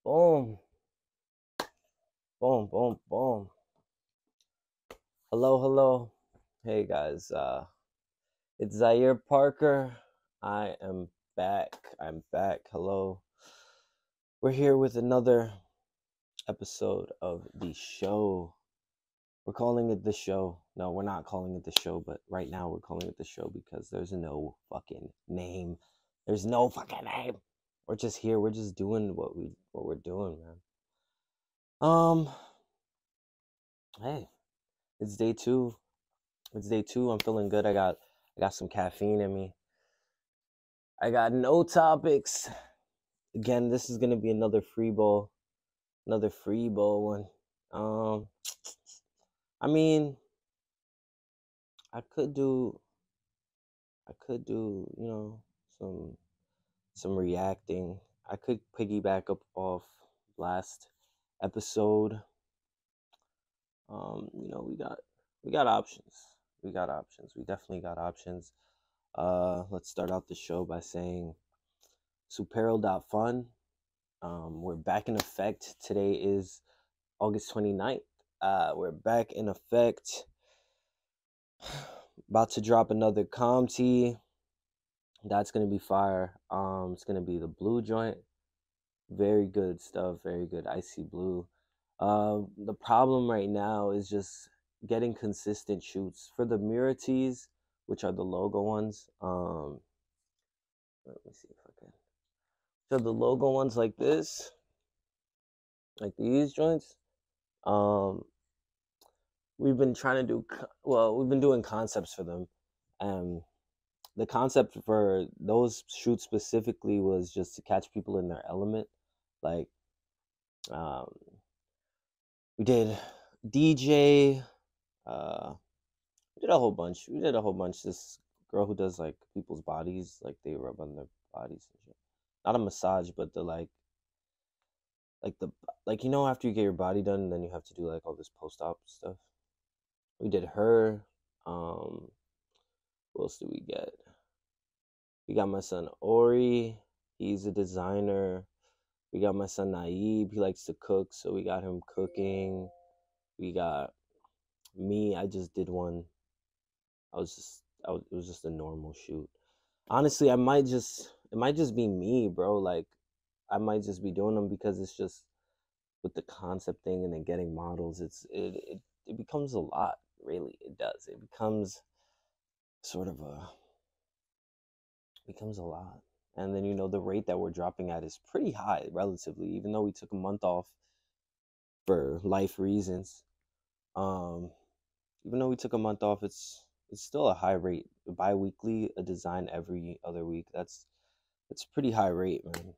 Boom, boom, boom, boom. Hello, hello. Hey guys, it's Zaire Parker. I am back. I'm back. Hello. We're here with another episode of the show. We're calling it the show. No, we're not calling it the show, but right now we're calling it the show because there's no fucking name. There's no fucking name. We're just here. We're just doing what we're doing, man. Um, hey, it's day two. It's day two. I'm feeling good. I got some caffeine in me. I got no topics. Again, this is gonna be another free bowl one. Um, I mean, I could do, some reacting. I could piggyback up off last episode. We got options. We got options. We definitely got options. Let's start out the show by saying Superil.fun. We're back in effect. Today is August 29th. We're back in effect. About to drop another ComT. That's gonna be fire. It's gonna be the blue joint. Very good stuff. Very good icy blue. The problem right now is just getting consistent shoots for the mirror tees, which are the logo ones. Let me see if I can. So the logo ones like this, like these joints. Um, we've been trying to we've been doing concepts for them. And the concept for those shoots specifically was just to catch people in their element. Like, um, we did DJ, we did a whole bunch. We did a whole bunch. This girl who does like people's bodies, like they rub on their bodies and shit. Not a massage, but the like the like after you get your body done, then you have to do like all this post-op stuff. We did her. Um, what else do we get? We got my son Ori. He's a designer. We got my son Naib. He likes to cook, so we got him cooking. We got me. I just did one. It was just a normal shoot. Honestly, it might just be me, bro. Like, I might just be doing them because it's just with the concept thing and then getting models. It becomes a lot. Really, it does. It becomes sort of a becomes a lot. And then the rate that we're dropping at is pretty high relatively, even though we took a month off for life reasons. Um, Even though we took a month off, it's still a high rate. Bi-weekly, a design every other week. It's pretty high rate, man.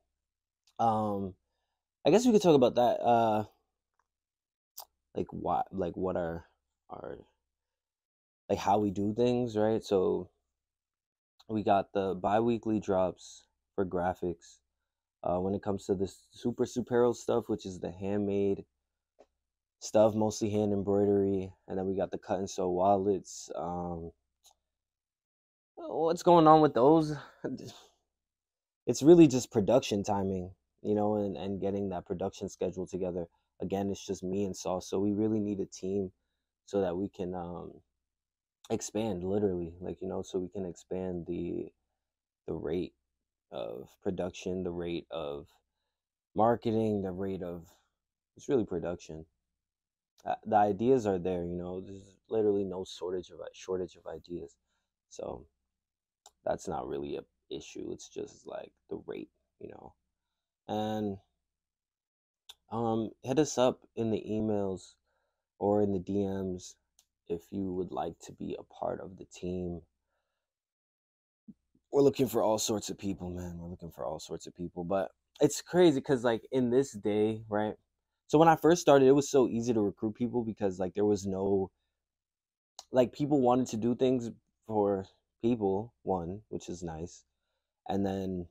I guess we could talk about that. What are like how we do things, right? So we got the bi-weekly drops for graphics. When it comes to this Superil stuff, which is the handmade stuff, mostly hand embroidery, and then we got the cut and sew wallets. What's going on with those? It's really just production timing, and getting that production schedule together. Again, it's just me and Sauce, so we really need a team so that we can expand, literally, so we can expand the rate of production, the rate of marketing, the rate of it's really production. The ideas are there, there's literally no shortage of ideas, so that's not really a issue. It's just like the rate, you know and hit us up in the emails or in the DMs if you would like to be a part of the team. We're looking for all sorts of people, man. We're looking for all sorts of people. But it's crazy because, like, in this day, right? So when I first started, it was so easy to recruit people because, like, there was no, like, people wanted to do things for people, one, which is nice. And then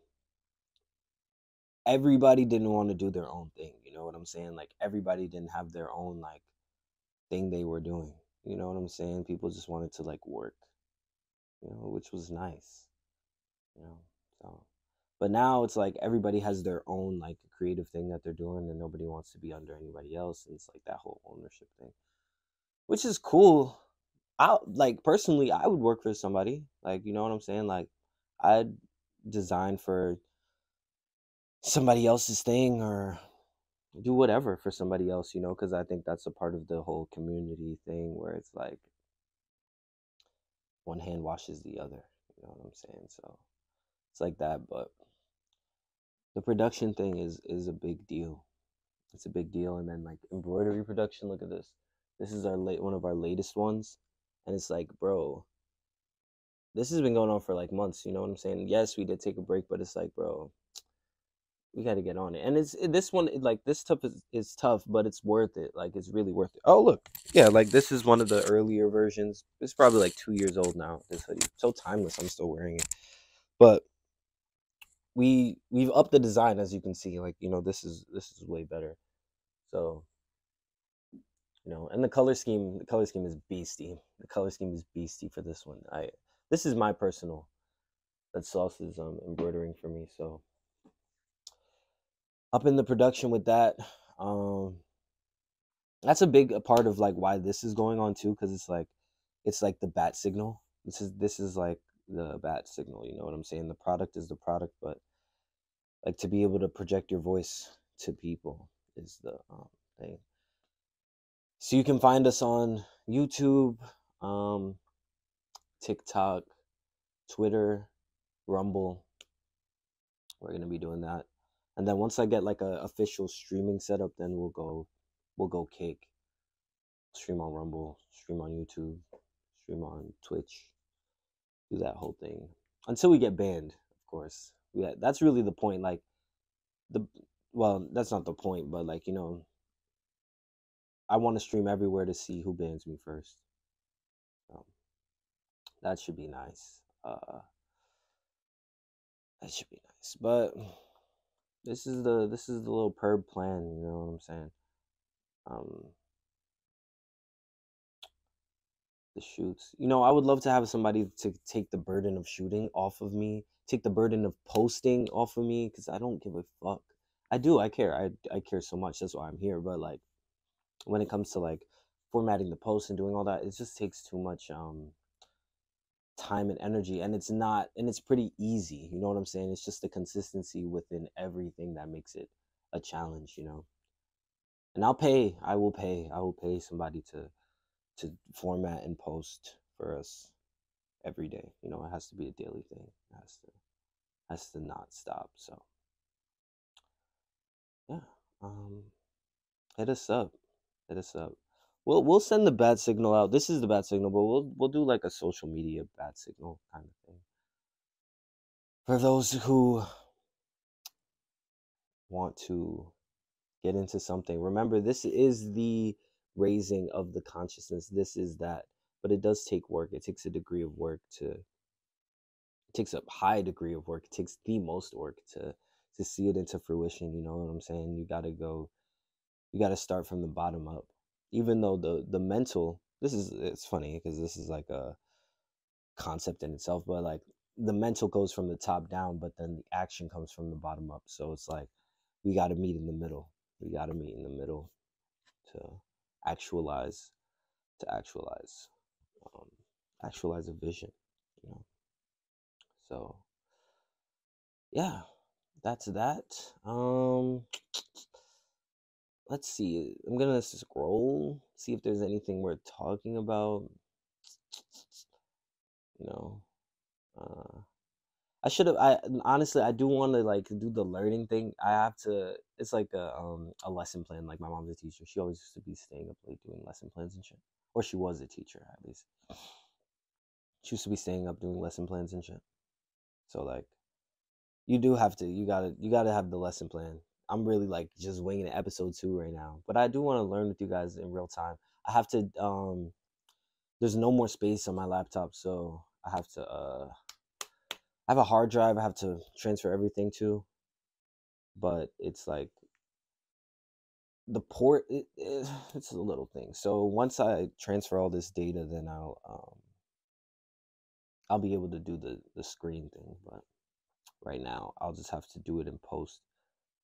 everybody didn't want to do their own thing. You know what I'm saying? Like, everybody didn't have their own, like, thing they were doing. You know what I'm saying? People just wanted to, like, work, which was nice, you know? So But now it's like everybody has their own like creative thing that they're doing, and nobody wants to be under anybody else. And it's like that whole ownership thing, which is cool. I like personally, I would work for somebody. Like, you know what I'm saying? Like, I'd design for somebody else's thing or do whatever for somebody else, you know, because I think that's a part of the whole community thing where it's like one hand washes the other. You know what I'm saying? So it's like that, but the production thing is a big deal. It's a big deal. And then like embroidery production, look at this. This is our late one of our latest ones, and it's like, bro, this has been going on for like months. You know what I'm saying? Yes, we did take a break, but it's like, bro, we got to get on it. And this one, like this stuff is tough, but it's worth it. Like it's really worth it. Oh look, yeah, like this is one of the earlier versions. It's probably like 2 years old now. This hoodie, so timeless. I'm still wearing it, but we've upped the design, as you can see. Like, you know, this is way better. So, you know, and the color scheme is beastie. The color scheme is beastie for this one. This is my personal. That Sauce is embroidering for me. So up in the production with that. Um, that's a big part of like why this is going on too, because it's like the bat signal. This is like the bat signal. You know what I'm saying? The product is the product, but like to be able to project your voice to people is the thing. So you can find us on YouTube, um, TikTok, Twitter, Rumble. We're gonna be doing that, and then once I get like a official streaming setup, then we'll go cake. Stream on Rumble, stream on YouTube, stream on Twitch, do that whole thing until we get banned. Of course, yeah, that's really the point. Like the well, that's not the point, but like, you know, I want to stream everywhere to see who bans me first. So that should be nice. That should be nice. But this is the little perb plan. You know what I'm saying? Um, the shoots. You know, I would love to have somebody to take the burden of shooting off of me, take the burden of posting off of me, because I don't give a fuck. I do. I care. I care so much. That's why I'm here. But like when it comes to like formatting the post and doing all that, it just takes too much time and energy, and it's pretty easy. You know what I'm saying? It's just the consistency within everything that makes it a challenge. You know. And I will pay somebody to format and post for us every day. You know, it has to be a daily thing. It has to not stop. So yeah, um, hit us up, hit us up. We'll send the bad signal out. This is the bad signal, but we'll do like a social media bad signal kind of thing for those who want to get into something. Remember, this is the raising of the consciousness. This is that, but it does take work. It takes a degree of work to it takes a high degree of work. It takes the most work to see it into fruition. You know what I'm saying? You gotta start from the bottom up. Even though the mental, it's funny because this is like a concept in itself, but like the mental goes from the top down, but then the action comes from the bottom up. So it's like we gotta meet in the middle. We gotta meet in the middle to actualize to actualize um, actualize a vision. You know. So yeah, that's that. Let's see. I'm gonna scroll, see if there's anything worth talking about. You know, uh, I should have. I honestly, I do want to like do the learning thing. I have to. It's like a lesson plan. Like my mom's a teacher. She always used to be staying up late doing lesson plans and shit. Or she was a teacher at least. She used to be staying up doing lesson plans and shit. So like, you do have to. You gotta have the lesson plan. I'm really like just winging it episode 2 right now, but I do want to learn with you guys in real time. I have to. There's no more space on my laptop, so I have to. I have a hard drive. I have to transfer everything to, but it's like the port. It's a little thing. So once I transfer all this data, then I'll be able to do the screen thing. But right now. I'll just have to do it in post,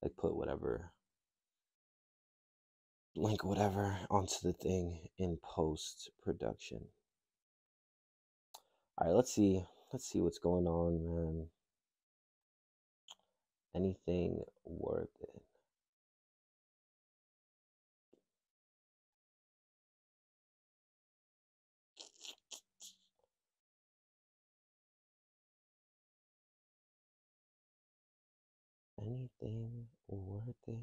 like put whatever link whatever onto the thing in post production. All right, let's see what's going on, man. Anything worth it? Anything worth it?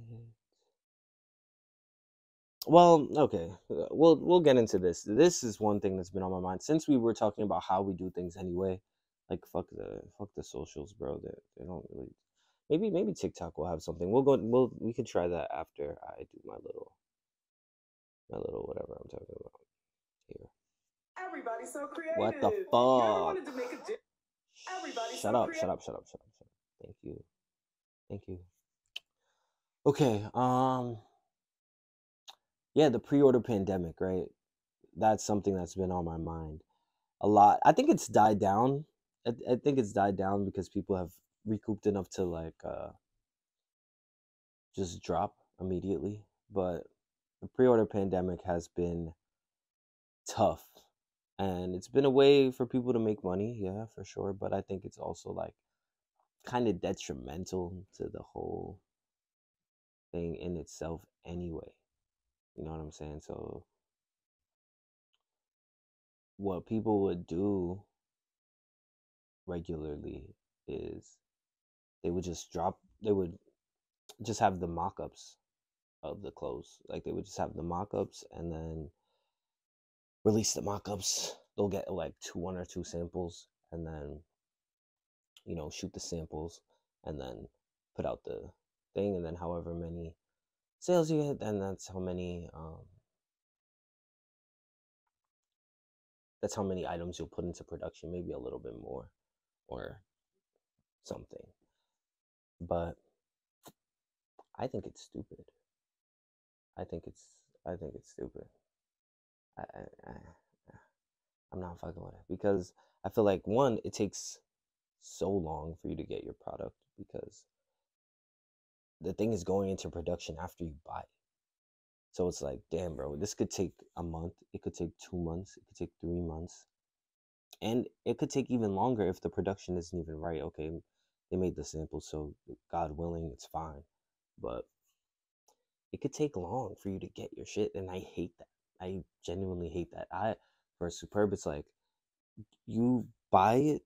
Well, okay. We'll get into this. This is one thing that's been on my mind since we were talking about how we do things anyway. Like fuck the socials, bro. They don't really. Maybe TikTok will have something. We can try that after I do my little whatever I'm talking about here. Everybody's so creative. What the fuck? Shut up! Shut up! Shut up! Shut up! Shut up! Thank you. Thank you. Okay. Yeah, the pre-order pandemic, right? That's something that's been on my mind a lot. I think it's died down. I think it's died down because people have recouped enough to like just drop immediately. But the pre-order pandemic has been tough, and it's been a way for people to make money, yeah, for sure. But I think it's also like kind of detrimental to the whole thing in itself anyway. You know what I'm saying? So what people would do regularly is they would just have the mock-ups of the clothes. Like they would just have the mock-ups and then release the mock-ups. They'll get like one or two samples and then shoot the samples and then put out the thing, and then however many sales you get, then that's how many items you'll put into production, maybe a little bit more or something. But I think it's stupid. I think it's stupid. I I'm not fucking with it because I feel like one, it takes so long for you to get your product because the thing is going into production after you buy it. So it's like, damn, bro, this could take a month. It could take 2 months. It could take 3 months. And it could take even longer if the production isn't even right. Okay, they made the sample, so God willing, it's fine. But it could take long for you to get your shit, and I hate that. I genuinely hate that. For Superb, it's like you buy it,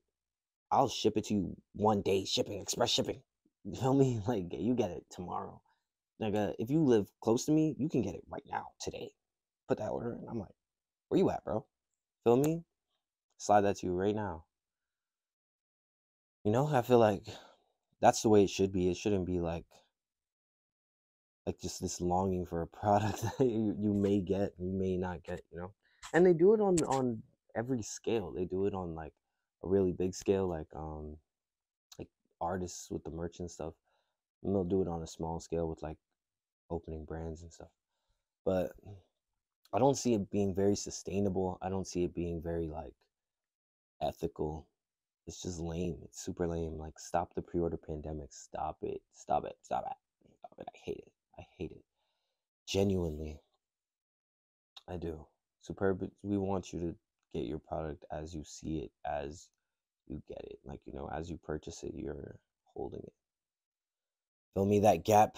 I'll ship it to you 1 day shipping, express shipping. You feel me? Like you get it tomorrow. Like if you live close to me, you can get it right now, today. Put that order in. I'm like, where you at, bro? Feel me? Slide that to you right now. I feel like that's the way it should be. It shouldn't be like just this longing for a product that you may get, you may not get. And they do it on every scale. They do it on like a really big scale, like artists with the merch and stuff. And they'll do it on a small scale with like opening brands and stuff. But I don't see it being very sustainable. I don't see it being very like ethical. It's just lame. It's super lame. Like stop the pre-order pandemic. Stop it. Stop it. Stop it. Stop it. I hate it. I hate it. Genuinely. I do. Superb, we want you to get your product as you see it, as you get it. Like, as you purchase it, you're holding it. Feel me? That gap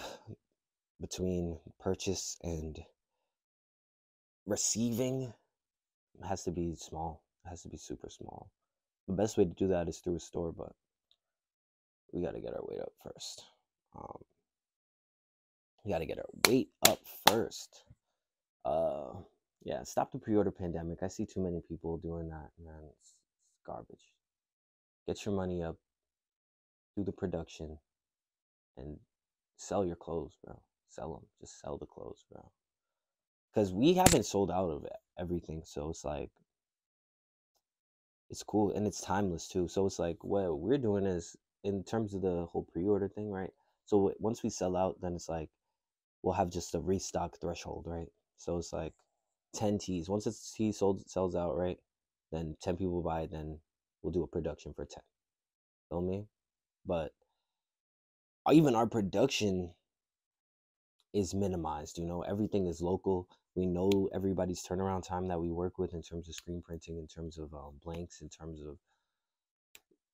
between purchase and receiving has to be small. It has to be super small. The best way to do that is through a store, but we got to get our weight up first. We got to get our weight up first. Yeah, stop the pre-order pandemic. I see too many people doing that, man. It's garbage. Get your money up, do the production, and sell your clothes, bro. Sell them. Just sell the clothes, bro. Because we haven't sold out of everything, so it's like it's cool and it's timeless too. So it's like what we're doing is in terms of the whole pre-order thing, right? So once we sell out, then it's like we'll have just a restock threshold, right? So it's like 10 tees. Once it's tee sells out, right? Then 10 people buy it, then we'll do a production for 10. Feel me? But even our production is minimized. Everything is local. We know everybody's turnaround time that we work with in terms of screen printing, in terms of blanks, in terms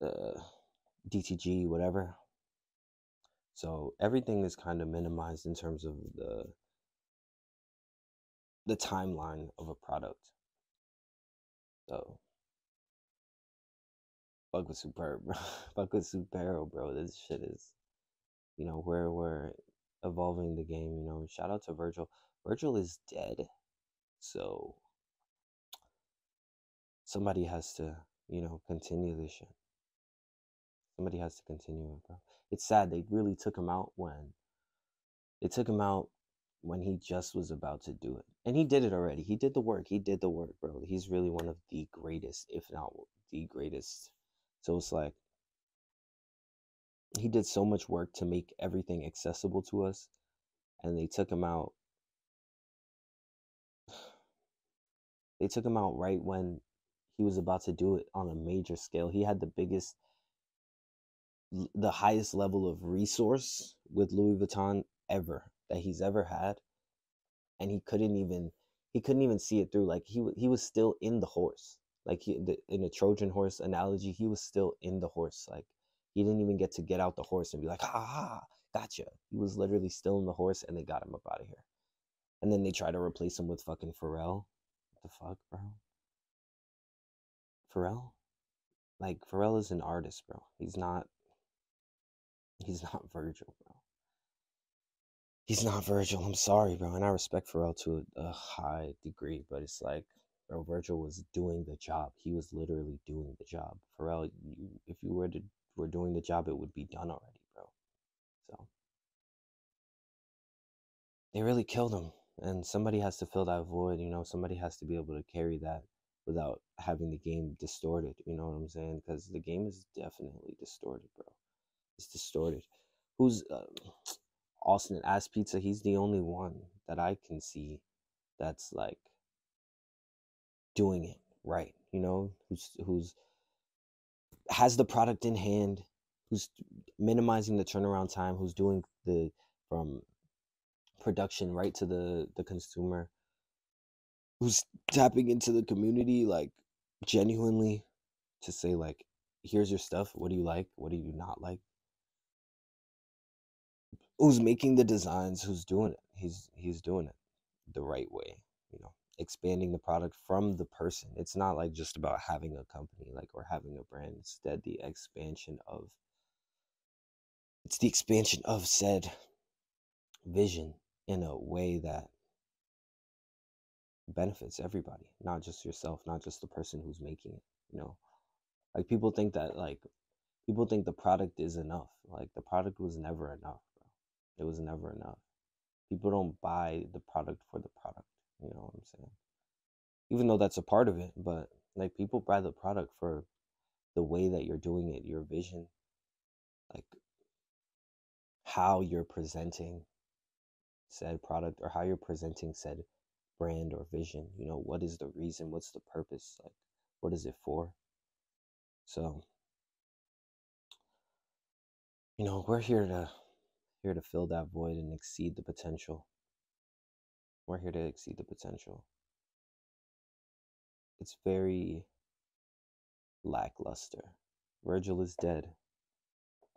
of DTG, whatever. So everything is kind of minimized in terms of the timeline of a product. So fuck with Superb, bro. Fuck with Supero, bro. This shit is, where we're evolving the game. Shout out to Virgil. Virgil is dead, so somebody has to, continue this shit. Somebody has to continue it, bro. It's sad they really took him out when he just was about to do it. And he did it already. He did the work. Bro. He's really one of the greatest, if not the greatest. So it's like he did so much work to make everything accessible to us, and they took him out. They took him out right when he was about to do it on a major scale. He had the highest level of resource with Louis Vuitton ever that he's ever had, and he couldn't even see it through. Like he was still in the horse. Like in a Trojan horse analogy, he was still in the horse. Like he didn't even get out the horse and be like, ha ha, gotcha. He was literally still in the horse, and they got him up out of here. And then they try to replace him with fucking Pharrell. What the fuck, bro? Pharrell? Like Pharrell is an artist, bro. He's not Virgil, bro. He's not Virgil. I'm sorry, bro. And I respect Pharrell to a high degree, but it's like, bro, Virgil was doing the job. He was literally doing the job. Pharrell, if you were doing the job, it would be done already, bro. So they really killed him, and somebody has to fill that void. Somebody has to be able to carry that without having the game distorted. You know what I'm saying? Because the game is definitely distorted, bro. It's distorted. Who's Austin Ass Pizza? He's the only one that I can see that's like doing it right. Who's has the product in hand, who's minimizing the turnaround time, who's doing the from production right to the consumer, who's tapping into the community like genuinely to say like, here's your stuff. What do you like? What do you not like? Who's making the designs? Who's doing it? He's doing it the right way. Expanding the product from the person. It's not like just about having a company like or having a brand. Instead, it's the expansion of said vision in a way that benefits everybody, not just yourself, not just the person who's making it. Like people think the product is enough. Like the product was never enough, bro. It was never enough. People don't buy the product for the product. You know what I'm saying? Even though that's a part of it, but like people buy the product for the way that you're doing it, your vision, like how you're presenting said product or how you're presenting said brand or vision. What is the reason? What's the purpose? Like, what is it for? So, we're here to fill that void and exceed the potential. We're here to exceed the potential. It's very lackluster. Virgil is dead.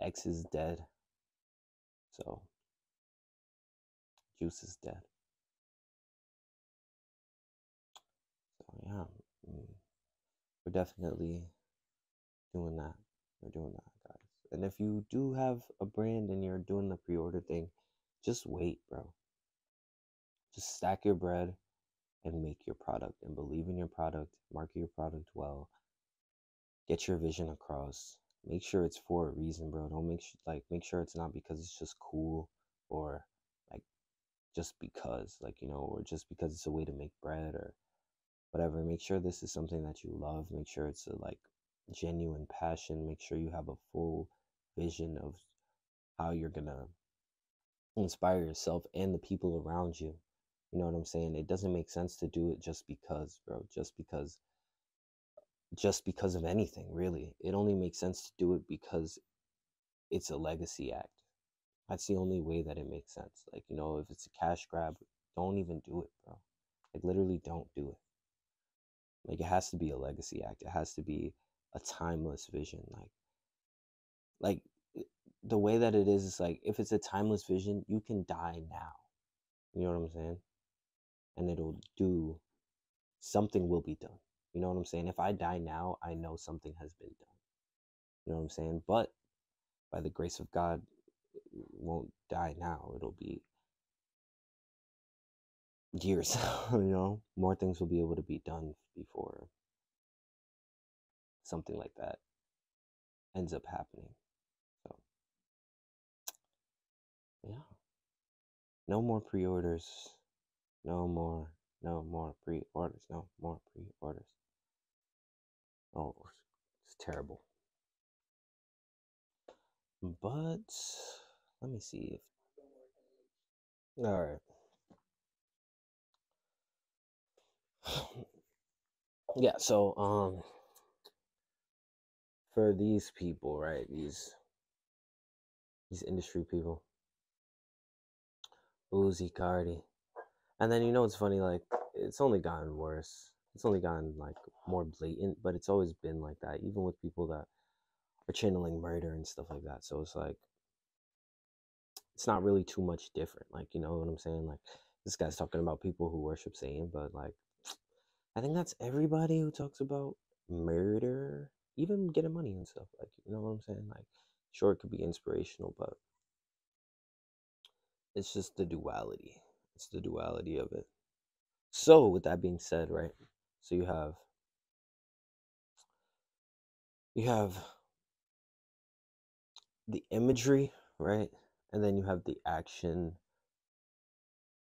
X is dead. So Juice is dead. So yeah, we're definitely doing that. We're doing that, guys. And if you do have a brand and you're doing the pre-order thing, just wait, bro. Just stack your bread and make your product and believe in your product, market your product well, get your vision across. Make sure it's for a reason, bro. Don't make sure it's not because it's just cool or like just because, or just because it's a way to make bread or whatever. Make sure this is something that you love. Make sure it's a genuine passion. Make sure you have a full vision of how you're gonna inspire yourself and the people around you. You know what I'm saying? It doesn't make sense to do it just because, bro. Just because of anything, really. It only makes sense to do it because it's a legacy act. That's the only way that it makes sense. Like, if it's a cash grab, don't even do it, bro. Like, literally don't do it. Like, it has to be a legacy act. It has to be a timeless vision. Like the way that it is like, if it's a timeless vision, you can die now. You know what I'm saying? And it'll do something will be done. You know what I'm saying? If I die now, I know something has been done. You know what I'm saying? But by the grace of God, it won't die now. It'll be years. More things will be able to be done before something like that ends up happening. So yeah, no more pre-orders. No more pre-orders. No more pre-orders. Oh, it's terrible. But let me see if. All right. Yeah. So for these people, right? These industry people, Uzi, Cardi, and then it's funny. Like, it's only gotten worse. It's only gotten like more blatant, but it's always been like that, even with people that are channeling murder and stuff like that. So it's like, it's not really too much different. Like, you know what I'm saying? Like, this guy's talking about people who worship Satan, but like, I think that's everybody who talks about murder, even getting money and stuff. Like, you know what I'm saying? Like, sure, it could be inspirational, but it's just the duality. It's the duality of it. So, with that being said, right? So you have the imagery, right? And then you have the action,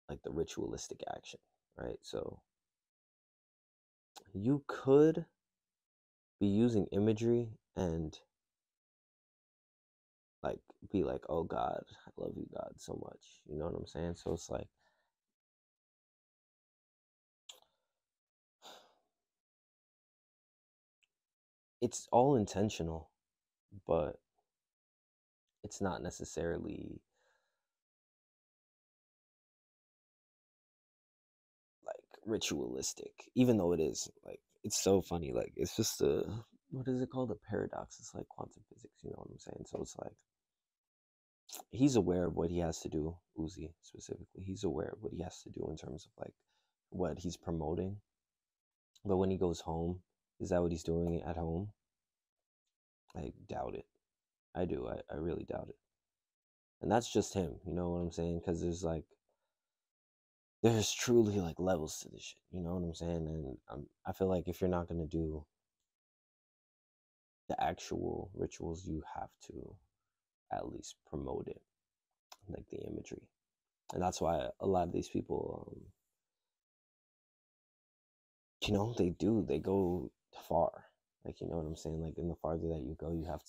like the ritualistic action, right? So you could be using imagery and like be like, oh God, I love you, God, so much. You know what I'm saying? So it's like, it's all intentional, but it's not necessarily like ritualistic, even though it is. Like, it's so funny. Like, it's just what is it called? A paradox. It's like quantum physics, you know what I'm saying? So it's like, he's aware of what he has to do, Uzi specifically. He's aware of what he has to do in terms of like what he's promoting. But when he goes home, is that what he's doing at home? I doubt it. I do. I really doubt it. And that's just him, you know what I'm saying? Because there's truly like levels to this shit, you know what I'm saying? And I feel like if you're not gonna do the actual rituals, you have to at least promote it, like the imagery. And that's why a lot of these people, they go far. Like, you know what I'm saying? Like, and the farther that you go, you have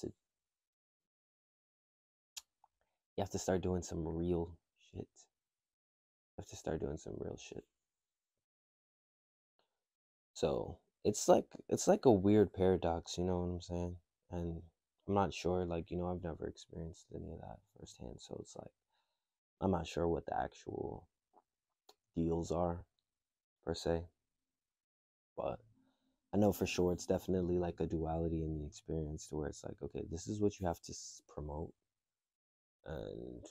to start doing some real shit. You have to start doing some real shit. So it's like a weird paradox, you know what I'm saying? And I'm not sure, like, I've never experienced any of that firsthand. So it's like, I'm not sure what the actual deals are per se, but I know for sure it's definitely like a duality in the experience, to where it's like, okay, this is what you have to promote, and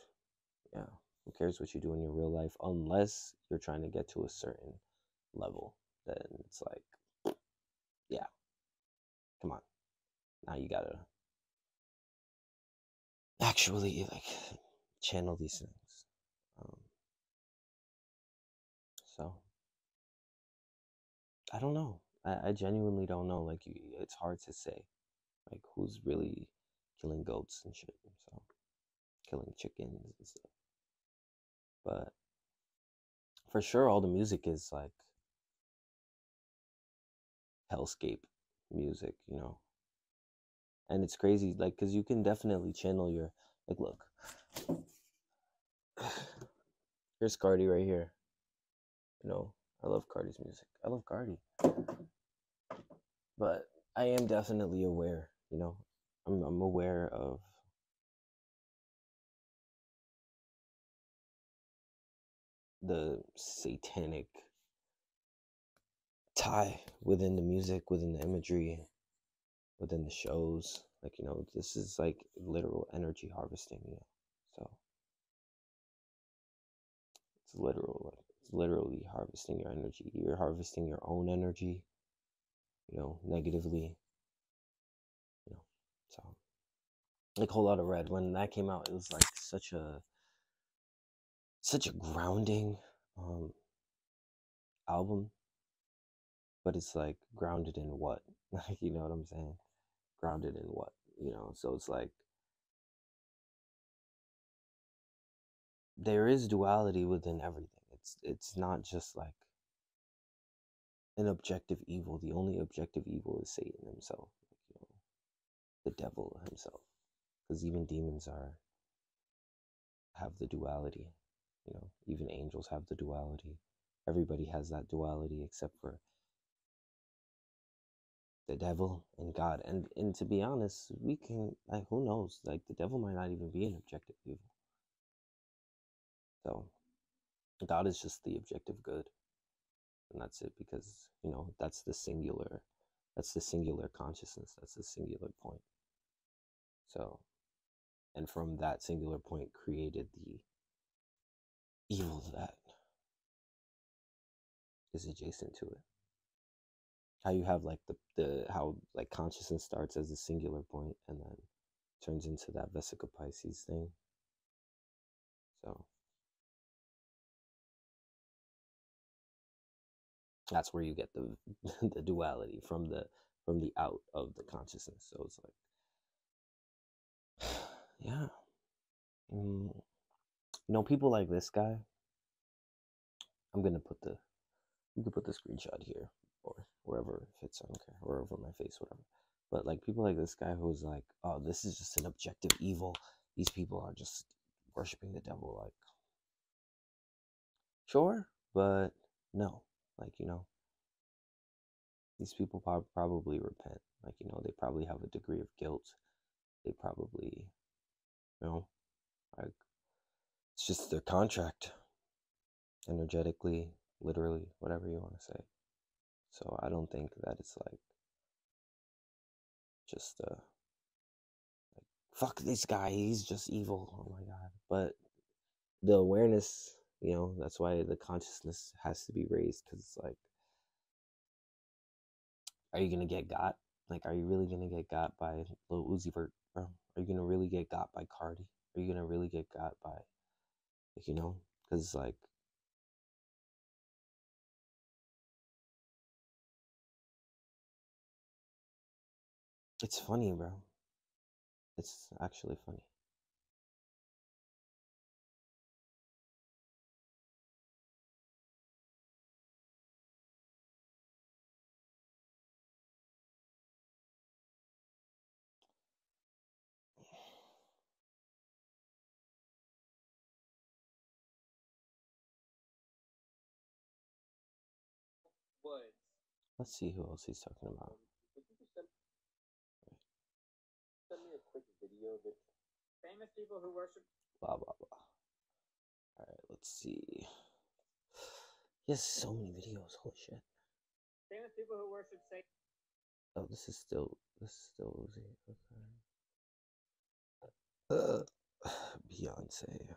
yeah, who cares what you do in your real life, unless you're trying to get to a certain level. Then it's like, yeah, come on, now you gotta actually like channel these things. Um, so I don't know. I genuinely don't know. Like, it's hard to say, like, who's really killing goats and shit. So killing chickens and stuff. But for sure, all the music is like hellscape music, And it's crazy, like, because you can definitely channel your, like, look, here's Cardi right here. I love Cardi's music. I love Cardi. But I am definitely aware, I'm aware of the satanic tie within the music, within the imagery, within the shows. Like, you know, this is like literal energy harvesting, you know. So it's literal, like it's literally harvesting your energy. You're harvesting your own energy, you know, negatively, you know. So like Whole Lotta Red, when that came out, it was like such a grounding album, but it's like grounded in what? Like, you know what I'm saying? Grounded in what? You know, so it's like there is duality within everything. It's not just like an objective evil. The only objective evil is Satan himself, like, you know, the devil himself. Because even demons have the duality. You know, even angels have the duality. Everybody has that duality except for the devil and God. And to be honest, we can, like, who knows? Like, the devil might not even be an objective evil. So God is just the objective good, and that's it. Because, you know, that's the singular consciousness. That's the singular point. So, and from that singular point created the evil that is adjacent to it. How you have like the how like consciousness starts as a singular point and then turns into that Vesica Pisces thing. So that's where you get the the duality from the out of the consciousness. So it's like, yeah, you know, people like this guy. I'm gonna put the you can put the screenshot here or wherever it fits. I don't care, or over my face, whatever. But like people like this guy who's like, oh, this is just an objective evil. These people are just worshiping the devil. Like, sure, but no. Like, you know, these people probably repent. Like, you know, they probably have a degree of guilt. They probably, you know, like it's just their contract, energetically, literally, whatever you want to say. So I don't think that it's like just like, fuck this guy, he's just evil. Oh my god. But the awareness, you know, that's why the consciousness has to be raised, because it's like, are you gonna get got? Like, are you really gonna get got by Lil Uzi Vert, bro? Are you gonna really get got by Cardi? Are you gonna really get got by, like, you know? Because like, it's funny, bro. It's actually funny. Let's see who else he's talking about. Blah blah blah. All right, let's see. He has so many videos. Holy shit. Oh, this is still Uzi. Okay. Beyonce,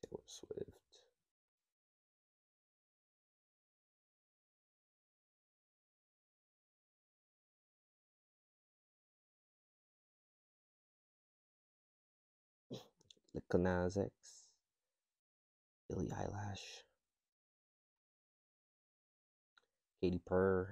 Taylor Swift, Lil Nas X, Billie Eilish, Katy Perry.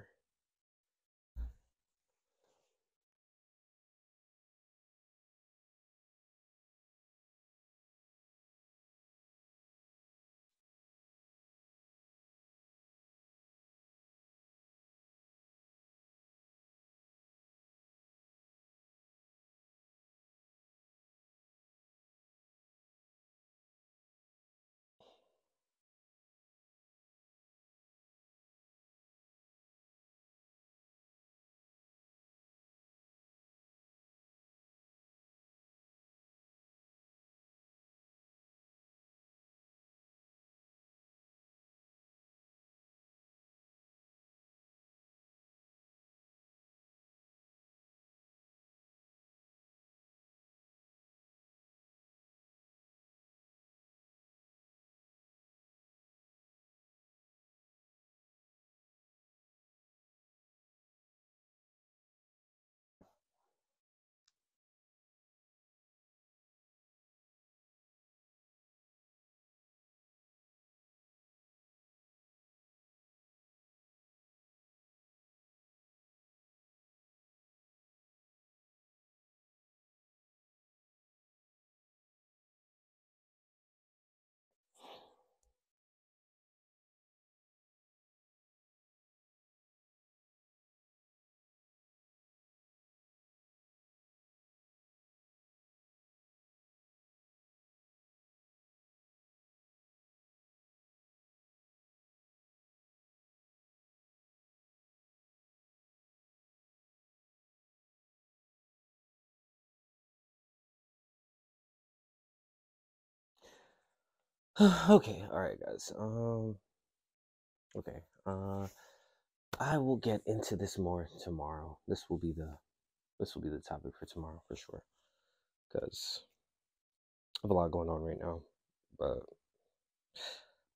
Okay, all right, guys. Okay. I will get into this more tomorrow. This will be the topic for tomorrow for sure. Because I have a lot going on right now, but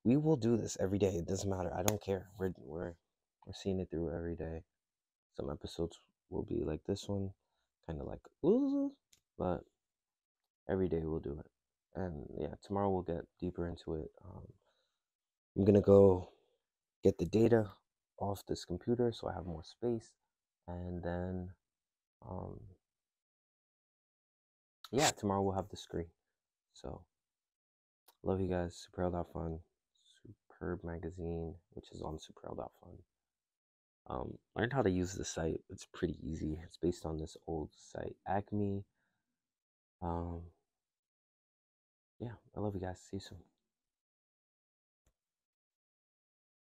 we will do this every day. It doesn't matter. I don't care. We're seeing it through every day. Some episodes will be like this one, kind of like ooh, but every day we'll do it. And yeah, tomorrow we'll get deeper into it. I'm gonna go get the data off this computer so I have more space, and then um, yeah, tomorrow we'll have the screen. So love you guys. Superhell.fun, Superb Magazine, which is on Superhell.fun. Learned how to use the site. It's pretty easy. It's based on this old site, Acme. Um, yeah, I love you guys. See you soon.